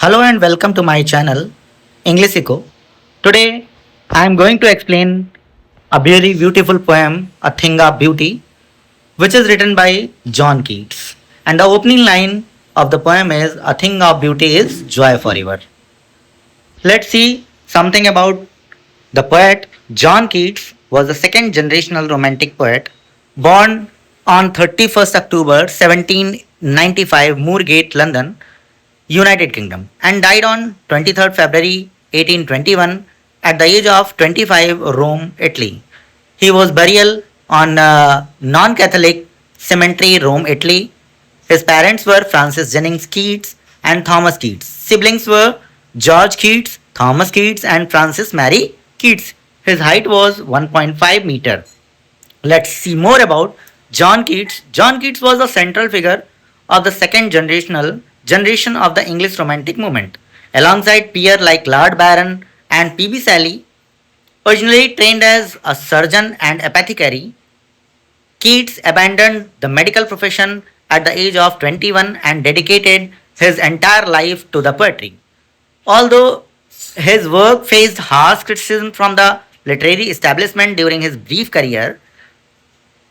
Hello and welcome to my channel, English Eco. Today I am going to explain a very beautiful poem, A Thing of Beauty, which is written by John Keats. And the opening line of the poem is A thing of beauty is joy forever. Let's see something about the poet. John Keats was a second generational romantic poet born on 31st October 1795, Moorgate, London, United Kingdom, and died on 23rd February 1821 at the age of 25, Rome, Italy. He was buried on non-Catholic cemetery, Rome, Italy. His parents were Francis Jennings Keats and Thomas Keats. Siblings were George Keats, Thomas Keats, and Frances Mary Keats. His height was 1.5 meter. Let's see more about John Keats. John Keats was the central figure of the second generation of the English Romantic movement. Alongside peers like Lord Byron and P.B. Shelley, originally trained as a surgeon and apothecary, Keats abandoned the medical profession at the age of 21 and dedicated his entire life to the poetry. Although his work faced harsh criticism from the literary establishment during his brief career,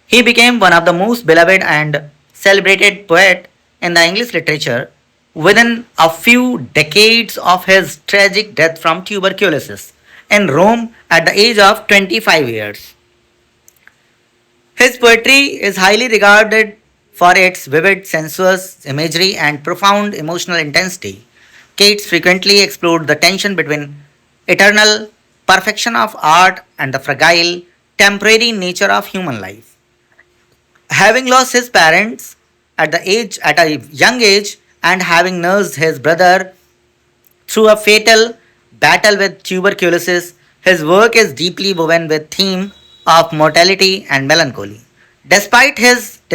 he became one of the most beloved and celebrated poet in the English literature within a few decades of his tragic death from tuberculosis in Rome at the age of 25 years. His poetry is highly regarded for its vivid, sensuous imagery and profound emotional intensity. Keats frequently explored the tension between eternal perfection of art and the fragile, temporary nature of human life. Having lost his parents at a young age and having nursed his brother through a fatal battle with tuberculosis, his work is deeply woven with theme of mortality and melancholy. Despite this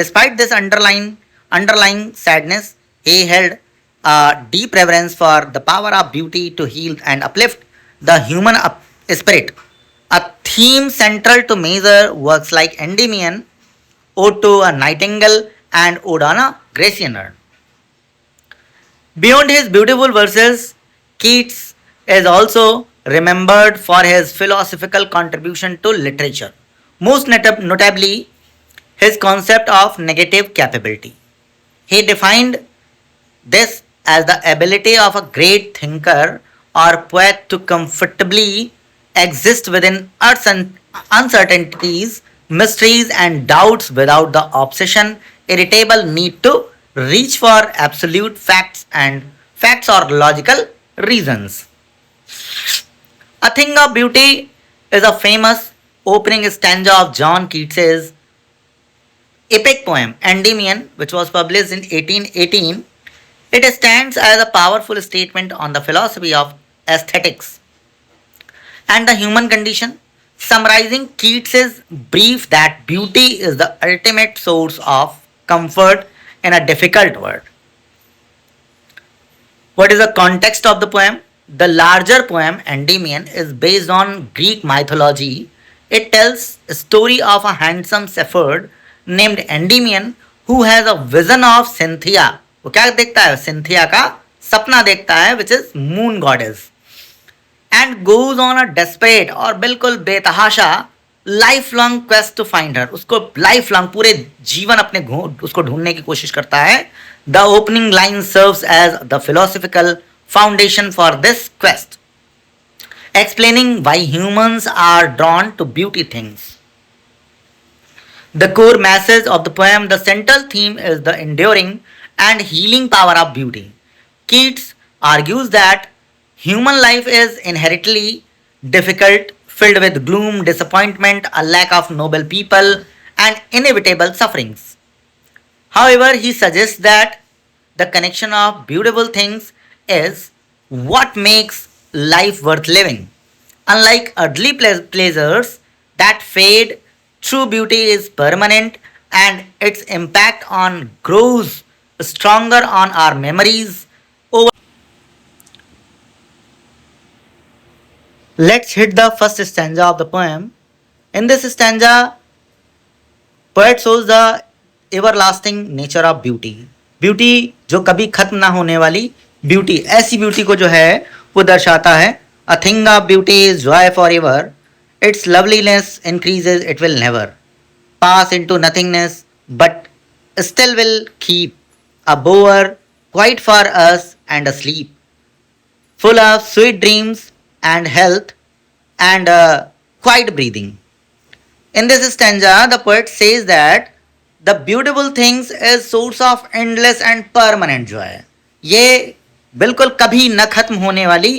underlying sadness, he held a deep reverence for the power of beauty to heal and uplift the human spirit. A theme central to major works like Endymion, Ode to a Nightingale, and Ode on a Grecian Urn. Beyond his beautiful verses, Keats is also remembered for his philosophical contribution to literature, most notably his concept of negative capability. He defined this as the ability of a great thinker or poet to comfortably exist within earth's uncertainties, mysteries, and doubts without the obsession, irritable need to reach for absolute facts or logical reasons. A Thing of Beauty is a famous opening stanza of John Keats's epic poem Endymion, which was published in 1818. It stands as a powerful statement on the philosophy of aesthetics and the human condition, summarizing Keats's brief that beauty is the ultimate source of comfort in a difficult world. What is the context of the poem? The larger poem, Endymion, is based on Greek mythology. It tells a story of a handsome shepherd named Endymion who has a vision of Cynthia. वो क्या देखता है? Cynthia का सपना देखता है, which is moon goddess, and goes on a desperate और बिल्कुल बेतहाशा life long quest to find her. उसको लाइफ लॉन्ग पूरे जीवन अपने उसको ढूंढने की कोशिश करता है. The opening line serves as the philosophical foundation for this quest, explaining why humans are drawn to beauty things. The core message of the poem, the central theme is the enduring and healing power of beauty. Keats argues that human life is inherently difficult, filled with gloom, disappointment, a lack of noble people, and inevitable sufferings. However, he suggests that the connection of beautiful things is what makes life worth living. Unlike earthly pleasures that fade, true beauty is permanent and its impact on grows stronger on our memories. Let's hit the first stanza of the poem. In this stanza, poet shows the everlasting nature of beauty. Beauty जो कभी खत्म ना होने वाली beauty, ऐसी beauty को जो है वो दर्शाता है। अ thing of beauty is Joy for ever, it's loveliness increases, it will never pass into nothingness, but still will keep a bower quite for us and asleep, full of sweet dreams and health and quiet breathing. In this stanza, the poet says that the beautiful things is source of endless and permanent joy. ये बिल्कुल कभी न खत्म होने वाली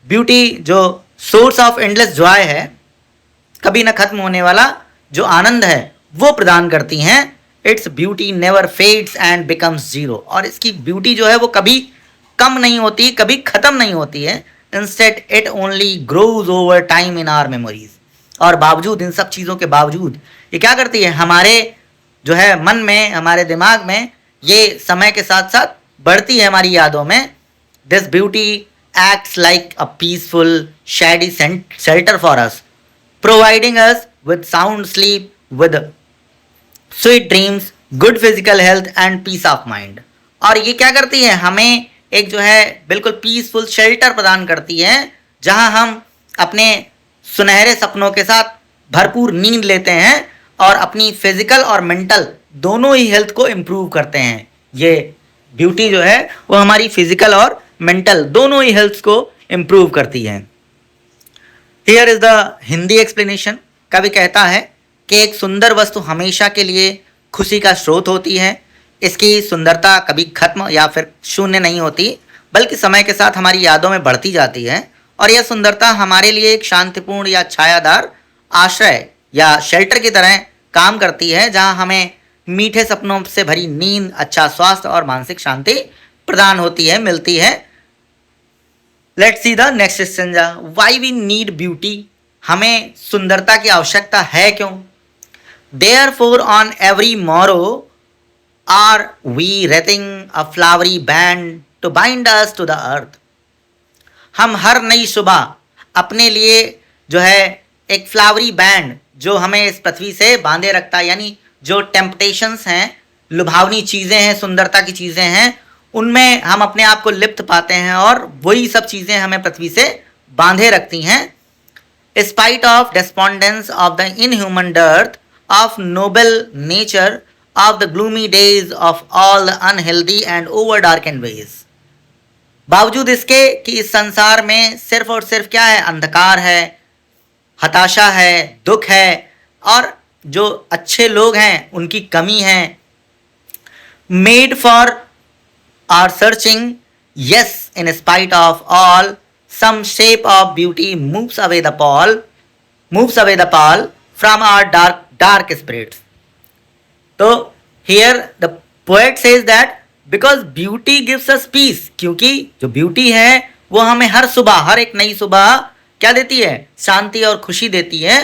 beauty जो source of endless Joy है, कभी न खत्म होने वाला जो आनंद है वो प्रदान करती हैं। Its beauty never fades and becomes zero, और इसकी ब्यूटी जो है वो कभी कम नहीं होती, कभी खत्म नहीं होती है। Instead it only grows over time in our memories, और बावजूद इन सब चीज़ों के बावजूद ये क्या करती है, हमारे जो है मन में, हमारे दिमाग में ये समय के साथ साथ बढ़ती है हमारी यादों में। This beauty acts like a peaceful shady shelter for us, providing us with sound sleep, with sweet dreams, good physical health and peace of mind. और ये क्या करती है, हमें एक जो है बिल्कुल पीसफुल शेल्टर प्रदान करती है, जहां हम अपने सुनहरे सपनों के साथ भरपूर नींद लेते हैं और अपनी फिजिकल और मेंटल दोनों ही हेल्थ को इम्प्रूव करते हैं। ये ब्यूटी जो है वो हमारी फिजिकल और मेंटल दोनों ही हेल्थ को इम्प्रूव करती है। Here is the Hindi explanation. कवि कहता है कि एक सुंदर वस्तु हमेशा के लिए खुशी का स्रोत होती है। इसकी सुंदरता कभी खत्म या फिर शून्य नहीं होती, बल्कि समय के साथ हमारी यादों में बढ़ती जाती है। और यह सुंदरता हमारे लिए एक शांतिपूर्ण या छायादार आश्रय या शेल्टर की तरह काम करती है, जहां हमें मीठे सपनों से भरी नींद, अच्छा स्वास्थ्य और मानसिक शांति प्रदान होती है, मिलती है। Let's see the next stanza. Why we need beauty, हमें सुंदरता की आवश्यकता है क्यों? Therefore, on every morrow are we wreathing a flowery band to bind us to the earth. हम हर नई सुबह अपने लिए जो है एक फ्लावरी बैंड जो हमें इस पृथ्वी से बांधे रखता है, यानी जो टेम्पटेशंस हैं, लुभावनी चीज़ें हैं, सुंदरता की चीज़ें हैं, उनमें हम अपने आप को लिप्त पाते हैं और वही सब चीज़ें हमें पृथ्वी से बांधे रखती हैं। Spite of despondence of the inhuman dearth of noble nature of the gloomy days of all the unhealthy and over darkened ways. बावजूद इसके कि इस संसार में सिर्फ और सिर्फ क्या है, अंधकार है, हताशा है, दुख है, और जो अच्छे लोग हैं उनकी कमी है। Made for our searching, yes, in spite of all, some shape of beauty moves away the pall from our dark spirits. तो here the poet says that because beauty gives us peace, क्योंकि जो beauty है वो हमें हर सुबह, हर एक नई सुबह क्या देती है, शांति और खुशी देती है।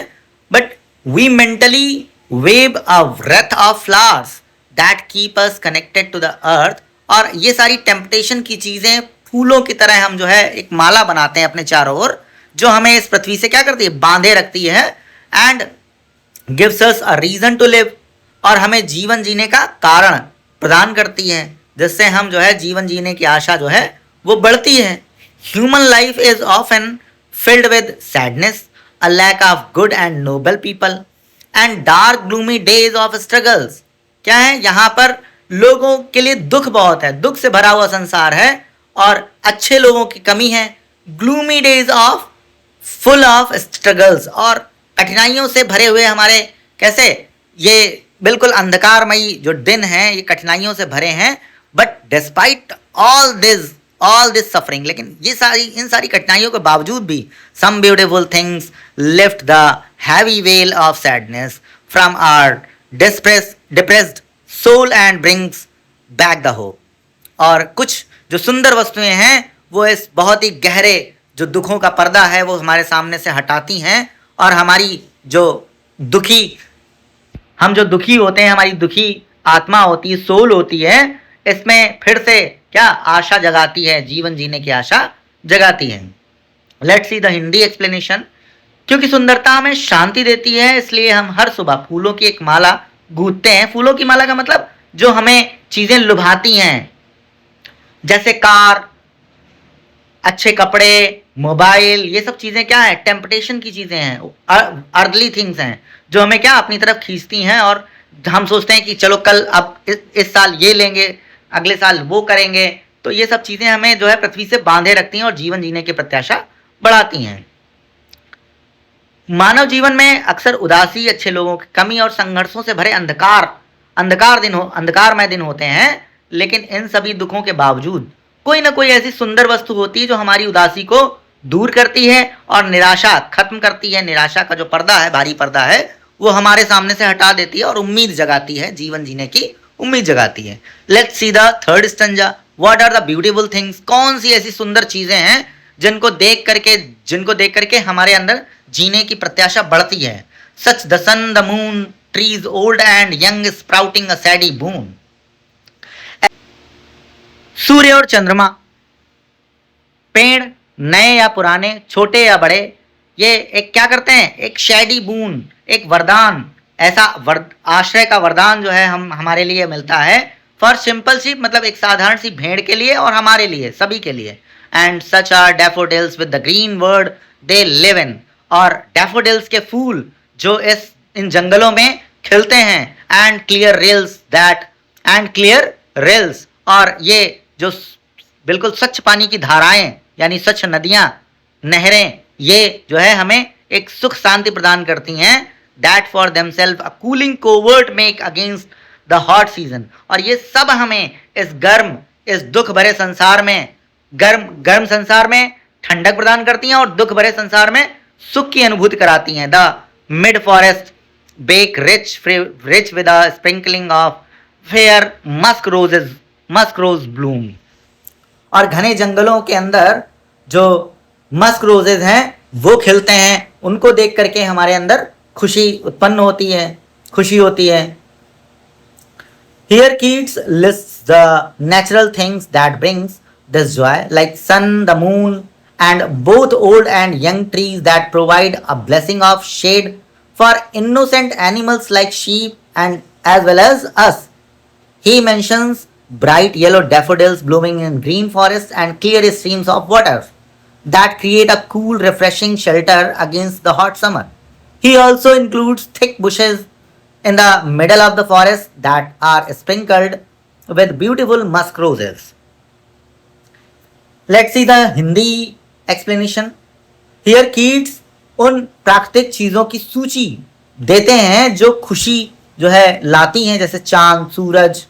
But we mentally wave a wreath of flowers that keep us connected to the earth. और ये सारी टेम्पटेशन की चीज़ें फूलों की तरह हम जो है एक माला बनाते हैं अपने चारों ओर, जो हमें इस पृथ्वी से क्या करती है, बांधे रखती है। And gives us a reason to live, और हमें जीवन जीने का कारण प्रदान करती है, जिससे हम जो है जीवन जीने की आशा जो है वो बढ़ती है। Human life is often filled with sadness, a lack of good and noble people and dark gloomy days of struggles. क्या है, यहाँ पर लोगों के लिए दुख बहुत है, दुख से भरा हुआ संसार है और अच्छे लोगों की कमी है। Gloomy days of full of struggles, और कठिनाइयों से भरे हुए हमारे कैसे ये बिल्कुल अंधकारमयी जो दिन हैं ये कठिनाइयों से भरे हैं। But despite all this suffering, लेकिन इन सारी कठिनाइयों के बावजूद भी some beautiful things lift the heavy veil of sadness from our depressed soul and brings back the hope. और कुछ जो सुंदर वस्तुएं हैं वो इस बहुत ही गहरे जो दुखों का पर्दा है वो हमारे सामने से हटाती हैं, और हमारी जो हम जो दुखी होते हैं, हमारी दुखी आत्मा होती है, सोल होती है, इसमें फिर से क्या आशा जगाती है, जीवन जीने की आशा जगाती है। Let's see the Hindi explanation. क्योंकि सुंदरता हमें शांति देती है, इसलिए हम हर सुबह फूलों की एक माला गूंथते हैं। फूलों की माला का मतलब जो हमें चीज़ें लुभाती हैं, जैसे कार, अच्छे कपड़े, मोबाइल, ये सब चीज़ें क्या है, टेम्पटेशन की चीज़ें हैं, अर्दली थिंग्स हैं जो हमें क्या अपनी तरफ खींचती हैं और हम सोचते हैं कि चलो कल अब इस साल ये लेंगे, अगले साल वो करेंगे। तो ये सब चीज़ें हमें जो है पृथ्वी से बांधे रखती हैं और जीवन जीने की प्रत्याशा बढ़ाती हैं। मानव जीवन में अक्सर उदासी, अच्छे लोगों की कमी और संघर्षों से भरे अंधकारमय दिन होते हैं। लेकिन इन सभी दुखों के बावजूद कोई ना कोई ऐसी सुंदर वस्तु होती है जो हमारी उदासी को दूर करती है और निराशा खत्म करती है। निराशा का जो पर्दा है, भारी पर्दा है, वो हमारे सामने से हटा देती है और उम्मीद जगाती है, जीवन जीने की उम्मीद जगाती है। Let's see the third stanza. What are the beautiful things? कौन सी ऐसी सुंदर चीजें हैं जिनको देख करके हमारे अंदर जीने की प्रत्याशा बढ़ती है। Such the sun, the moon, trees old and young sprouting a shady boon. सूर्य और चंद्रमा, पेड़ नए या पुराने, छोटे या बड़े, ये एक क्या करते हैं, एक शैडी बून, एक वरदान, ऐसा आश्रय का वरदान जो है हमारे लिए मिलता है। फॉर सिंपल सी, मतलब एक साधारण सी भेड़ के लिए और हमारे लिए, सभी के लिए। And such are daffodils with the green world they live in. और डैफोडिल्स के फूल जो इन जंगलों में खिलते हैं। एंड क्लियर रिल्स, और ये जो बिल्कुल स्वच्छ पानी की धाराएं, यानी स्वच्छ नदियां, नहरें, ये जो है हमें एक सुख शांति प्रदान करती हैं। That for themselves a cooling covert make against the hot season. और ये सब हमें इस दुख भरे संसार में, गर्म संसार में ठंडक प्रदान करती हैं और दुख भरे संसार में सुख की अनुभूति कराती हैं। The mid forest brake rich with a sprinkling of fair musk rose bloom. और घने जंगलों के अंदर जो मस्क रोजेज हैं वो खिलते हैं, उनको देख करके हमारे अंदर खुशी उत्पन्न होती है, खुशी होती है। Here Keats lists the natural things that brings this joy, like sun, the moon, and both old and young trees that provide a blessing of shade for innocent animals like sheep and as well as us. He mentions bright yellow daffodils blooming in green forests and clear streams of water that create a cool, refreshing shelter against the hot summer. He also includes thick bushes in the middle of the forest that are sprinkled with beautiful musk roses. Let's see the Hindi explanation. Here Keats उन प्राकृतिक चीज़ों की सूची देते हैं जो खुशी जो है लाती हैं, जैसे चांद, सूरज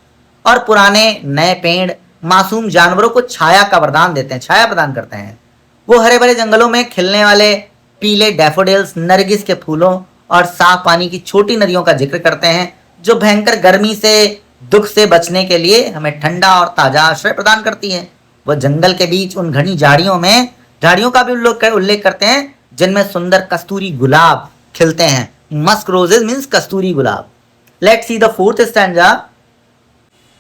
और पुराने नए पेड़, मासूम जानवरों को छाया का वरदान देते हैं, छाया प्रदान करते हैं। वो हरे भरे जंगलों में खिलने वाले पीले डैफोडिल्स, नरगिस के फूलों और साफ पानी की छोटी नदियों का जिक्र करते हैं जो भयंकर गर्मी से, दुख से बचने के लिए हमें ठंडा और ताजा आश्रय प्रदान करती है। वह जंगल के बीच उन घनी झाड़ियों का भी उल्लेख करते हैं जिनमें सुंदर कस्तूरी गुलाब खिलते हैं। मस्क रोजेस मीन्स कस्तूरी गुलाब। Let's see the fourth stanza.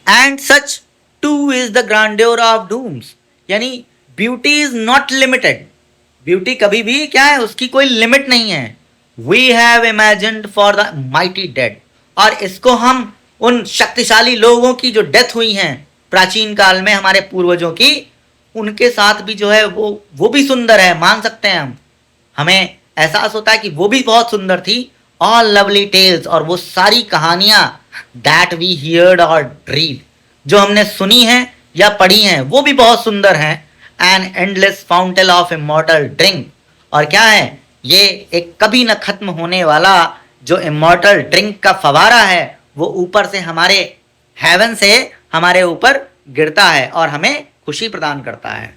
And such too is the grandeur of dooms, यानी beauty is not limited. Beauty कभी भी क्या है, उसकी कोई लिमिट नहीं है। We have imagined for the mighty dead, और इसको हम उन शक्तिशाली लोगों की जो डेथ हुई हैं प्राचीन काल में, हमारे पूर्वजों की, उनके साथ भी जो है वो भी सुंदर है, मान सकते हैं हम। हमें एहसास होता है कि वो भी बहुत सुंदर थी। ऑल लवली टेल्स, और वो सारी कहानियां दैट वी हियर्ड और रीड, जो हमने सुनी हैं या पढ़ी हैं, वो भी बहुत सुंदर हैं। An endless fountain of immortal drink, और क्या है, ये एक कभी न खत्म होने वाला जो इमॉर्टल ड्रिंक का फवारा है, वो ऊपर से हमारे हेवन से हमारे ऊपर गिरता है और हमें खुशी प्रदान करता है।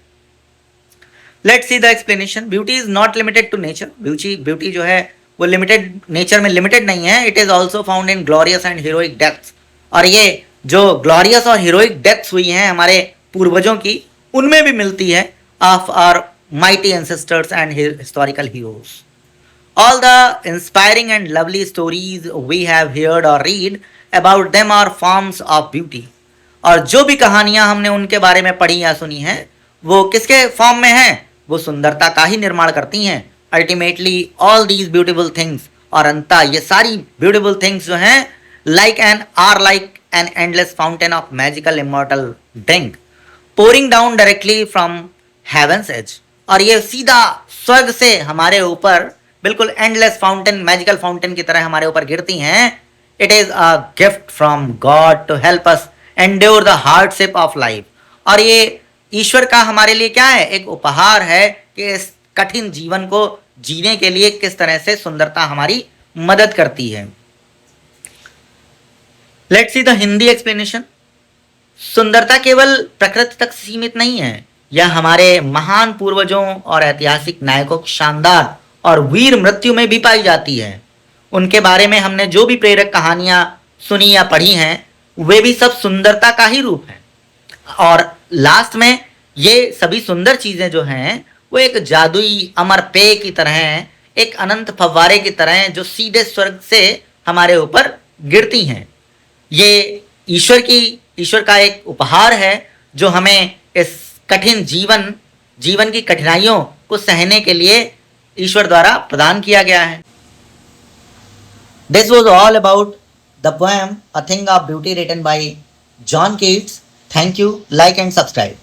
Let's see the explanation. Beauty is not limited to nature. Beauty जो है वो लिमिटेड, नेचर में लिमिटेड नहीं है। It is also found in glorious and heroic deaths, और ये जो ग्लोरियस और हीरोइक डेथ्स हुई हैं हमारे पूर्वजों की, उनमें भी मिलती है, of our mighty ancestors and historical heroes. All the inspiring and lovely stories we have heard or read about them are forms of beauty. और जो भी कहानियां हमने उनके बारे में पढ़ी या सुनी हैं, वो किसके फॉर्म में हैं? वो सुंदरता का ही निर्माण करती हैं। Ultimately all these beautiful things, और अंततः ये सारी beautiful things जो हैं are like an endless fountain of magical immortal drink pouring down directly from heaven's edge, और ये सीधा स्वर्ग से हमारे ऊपर बिल्कुल एंडलेस फाउंटेन, मैजिकल फाउंटेन की तरह हमारे ऊपर गिरती हैं. It is a gift from God to help us endure the hardship of life. और ये ईश्वर का हमारे लिए क्या है, एक उपहार है कि इस कठिन जीवन को जीने के लिए किस तरह से सुंदरता हमारी मदद करती है. Let's see the Hindi explanation. सुंदरता केवल प्रकृति तक सीमित नहीं है, यह हमारे महान पूर्वजों और ऐतिहासिक नायकों की शानदार और वीर मृत्यु में भी पाई जाती है. उनके बारे में हमने जो भी प्रेरक कहानियां सुनी या पढ़ी हैं, वे भी सब सुंदरता का ही रूप है. और लास्ट में ये सभी सुंदर चीजें जो हैं वो एक जादुई अमर पेय की तरह हैं, एक अनंत फव्वारे की तरह हैं जो सीधे स्वर्ग से हमारे ऊपर गिरती हैं. ये ईश्वर का एक उपहार है जो हमें इस कठिन जीवन की कठिनाइयों को सहने के लिए ईश्वर द्वारा प्रदान किया गया है. This was all about the poem a thing of beauty written by John Keats. Thank you. Like and subscribe.